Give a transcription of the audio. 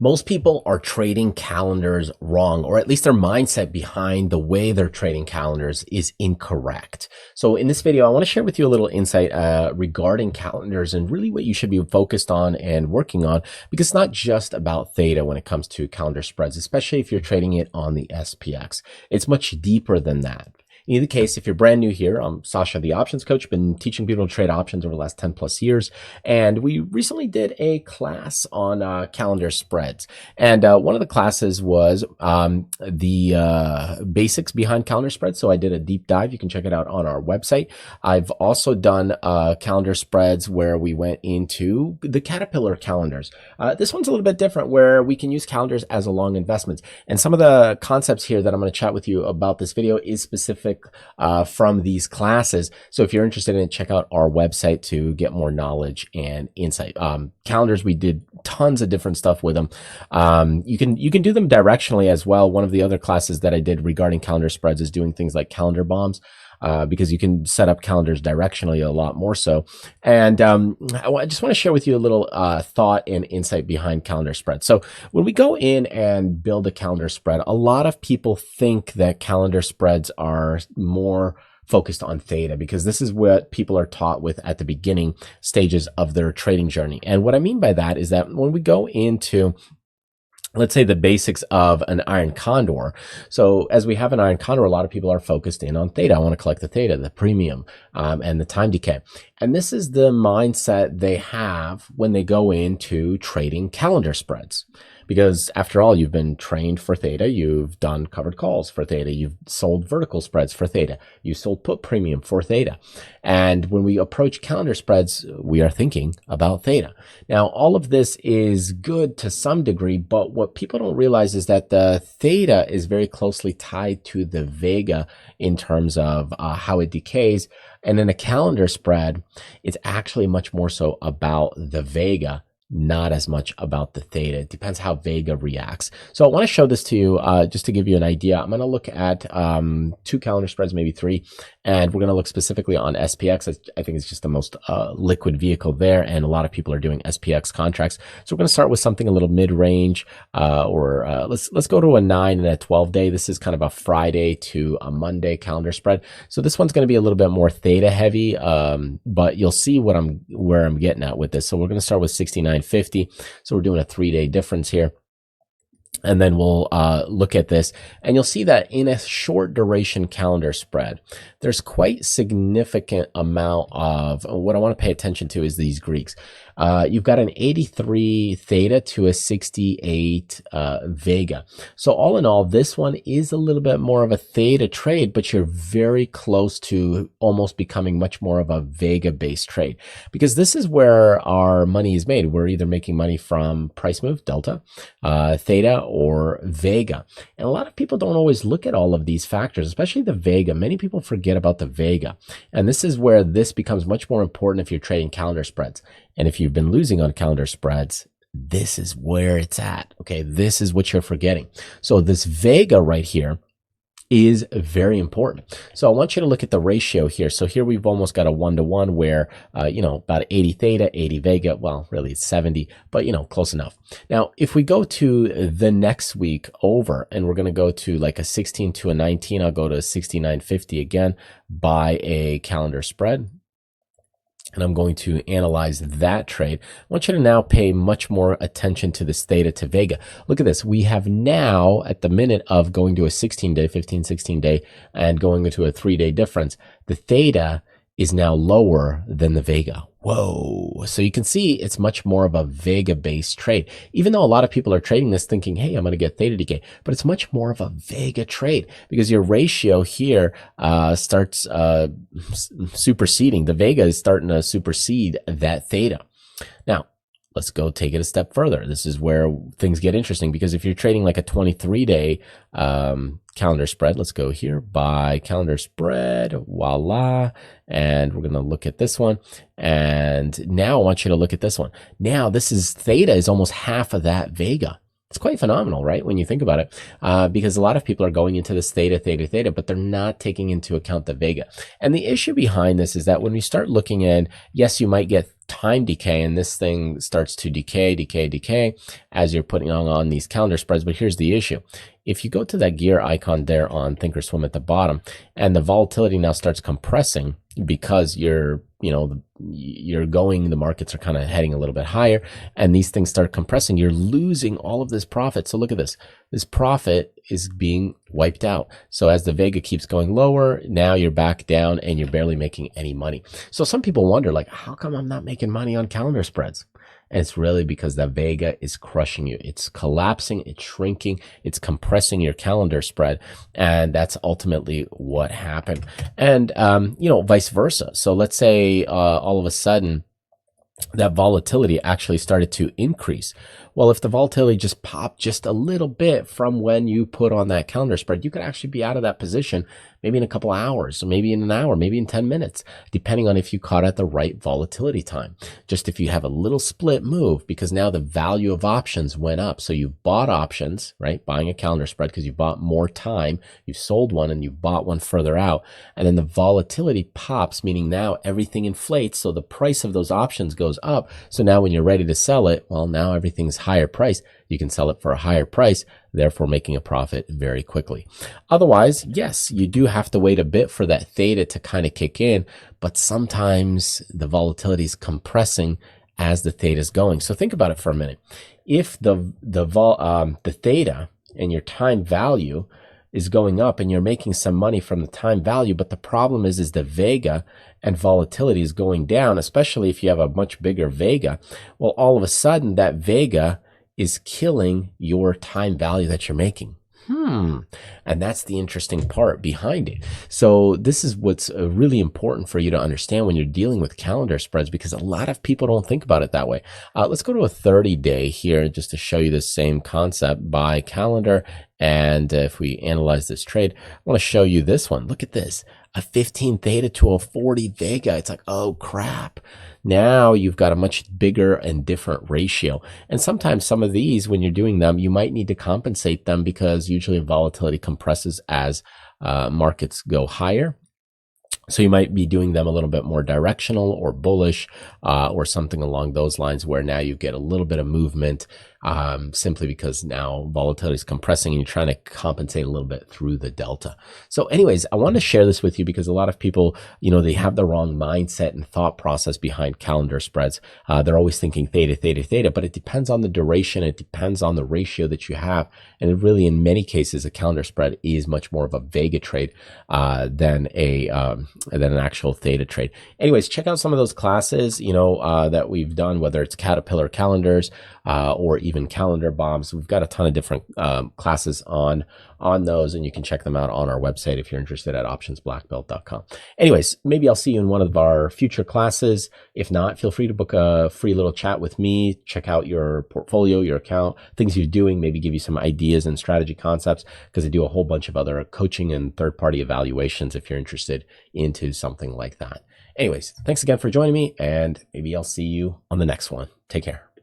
Most people are trading calendars wrong, or at least their mindset behind the way they're trading calendars is incorrect. So in this video, I want to share with you a little insight regarding calendars and really what you should be focused on and working on, because it's not just about theta when it comes to calendar spreads, especially if you're trading it on the SPX. It's much deeper than that. In either case, if you're brand new here, I'm Sasha, the options coach. Been teaching people to trade options over the last 10 plus years. And we recently did a class on calendar spreads. And one of the classes was the basics behind calendar spreads. So I did a deep dive. You can check it out on our website. I've also done calendar spreads where we went into the Caterpillar calendars. This one's a little bit different, where we can use calendars as a long investment. And some of the concepts here that I'm going to chat with you about this video is specific from these classes. So if you're interested in it, check out our website to get more knowledge and insight. Calendars, we did tons of different stuff with them. You can do them directionally as well. One of the other classes that I did regarding calendar spreads is doing things like calendar bombs. Because you can set up calendars directionally a lot more so. And I just want to share with you a little thought and insight behind calendar spreads. So when we go in and build a calendar spread, a lot of people think that calendar spreads are more focused on theta, because this is what people are taught with at the beginning stages of their trading journey. And what I mean by that is that when we go into, let's say, the basics of an iron condor. So as we have an iron condor, a lot of people are focused in on theta. I want to collect the theta, the premium, and the time decay. And this is the mindset they have when they go into trading calendar spreads. Because after all, you've been trained for theta, you've done covered calls for theta, you've sold vertical spreads for theta, you sold put premium for theta. And when we approach calendar spreads, we are thinking about theta. Now, all of this is good to some degree, but what people don't realize is that the theta is very closely tied to the vega in terms of how it decays. And in a calendar spread, it's actually much more so about the vega, not as much about the theta. It depends how vega reacts. So I want to show this to you just to give you an idea. I'm going to look at 2 calendar spreads, maybe 3, and we're going to look specifically on SPX. I think it's just the most liquid vehicle there, and a lot of people are doing SPX contracts. So we're going to start with something a little mid-range, or let's go to a 9 and a 12-day. This is kind of a Friday to a Monday calendar spread. So this one's going to be a little bit more theta heavy, but you'll see where I'm getting at with this. So we're going to start with 69.50. So we're doing a 3-day difference here. And then we'll look at this, and you'll see that in a short duration calendar spread, there's quite significant amount of what I want to pay attention to is these Greeks. You've got an 83 theta to a 68 vega. So all in all, this one is a little bit more of a theta trade, but you're very close to almost becoming much more of a vega based trade, because this is where our money is made. We're either making money from price move, delta, theta, or vega. And a lot of people don't always look at all of these factors, especially the vega. Many people forget about the vega. And this is where this becomes much more important if you're trading calendar spreads. And if you've been losing on calendar spreads, this is where it's at. Okay, this is what you're forgetting. So this vega right here is very important. So I want you to look at the ratio here. So here we've almost got a 1-to-1 where, about 80 theta, 80 vega. Well, really it's 70, but close enough. Now, if we go to the next week over, and we're going to go to like a 16 to a 19, I'll go to 69.50 again, buy a calendar spread. And I'm going to analyze that trade. I want you to now pay much more attention to this theta to vega. Look at this. We have now, at the minute of going to a 16-day, 15, 16-day, and going into a 3-day difference, the theta is now lower than the vega. Whoa. So you can see it's much more of a vega based trade, even though a lot of people are trading this thinking, hey, I'm going to get theta decay, but it's much more of a vega trade, because your ratio here starts superseding. The vega is starting to supersede that theta. Now, let's go take it a step further. This is where things get interesting, because if you're trading like a 23-day calendar spread, let's go here, buy calendar spread, voila. And we're going to look at this one. And now I want you to look at this one. Now this is theta is almost half of that vega. It's quite phenomenal, right? When you think about it, because a lot of people are going into this theta, but they're not taking into account the vega. And the issue behind this is that when we start looking at, yes, you might get time decay, and this thing starts to decay as you're putting on these calendar spreads. But here's the issue. If you go to that gear icon there on Thinkorswim at the bottom, and the volatility now starts compressing because the markets are kind of heading a little bit higher, and these things start compressing, you're losing all of this profit. So look at this. This profit is being wiped out. So as the vega keeps going lower, now you're back down and you're barely making any money. So some people wonder, like, how come I'm not making money on calendar spreads? And it's really because the vega is crushing you. It's collapsing, it's shrinking, it's compressing your calendar spread. And that's ultimately what happened. And, vice versa. So let's say all of a sudden that volatility actually started to increase. Well, if the volatility just popped just a little bit from when you put on that calendar spread, you could actually be out of that position maybe in a couple of hours, or maybe in an hour, maybe in 10 minutes, depending on if you caught at the right volatility time. Just if you have a little split move, because now the value of options went up. So you've bought options, right? Buying a calendar spread because you bought more time, you've sold one and you bought one further out. And then the volatility pops, meaning now everything inflates. So the price of those options goes up. So now when you're ready to sell it, well, now everything's higher price. You can sell it for a higher price, therefore making a profit very quickly. Otherwise, yes, you do have to wait a bit for that theta to kind of kick in, but sometimes the volatility is compressing as the theta is going. So think about it for a minute. If the theta and your time value is going up and you're making some money from the time value, but the problem is the vega and volatility is going down, especially if you have a much bigger vega. Well, all of a sudden that vega is killing your time value that you're making. And that's the interesting part behind it. So this is what's really important for you to understand when you're dealing with calendar spreads, because a lot of people don't think about it that way. Let's go to a 30-day here just to show you the same concept by calendar. And if we analyze this trade, I want to show you this one. Look at this, a 15 theta to a 40 vega. It's like, oh crap. Now you've got a much bigger and different ratio. And sometimes some of these, when you're doing them, you might need to compensate them because usually volatility compresses as markets go higher. So you might be doing them a little bit more directional or bullish or something along those lines, where now you get a little bit of movement simply because now volatility is compressing and you're trying to compensate a little bit through the delta. So anyways, I want to share this with you because a lot of people, they have the wrong mindset and thought process behind calendar spreads. They're always thinking theta, but it depends on the duration. It depends on the ratio that you have. And it really, in many cases, a calendar spread is much more of a vega trade than an actual theta trade. Anyways, check out some of those classes, that we've done, whether it's Caterpillar calendars or even calendar bombs. We've got a ton of different classes on those, and you can check them out on our website if you're interested at optionsblackbelt.com. Anyways, maybe I'll see you in one of our future classes. If not, feel free to book a free little chat with me, check out your portfolio, your account, things you're doing, maybe give you some ideas and strategy concepts, because I do a whole bunch of other coaching and third-party evaluations if you're interested into something like that. Anyways, thanks again for joining me, and maybe I'll see you on the next one. Take care.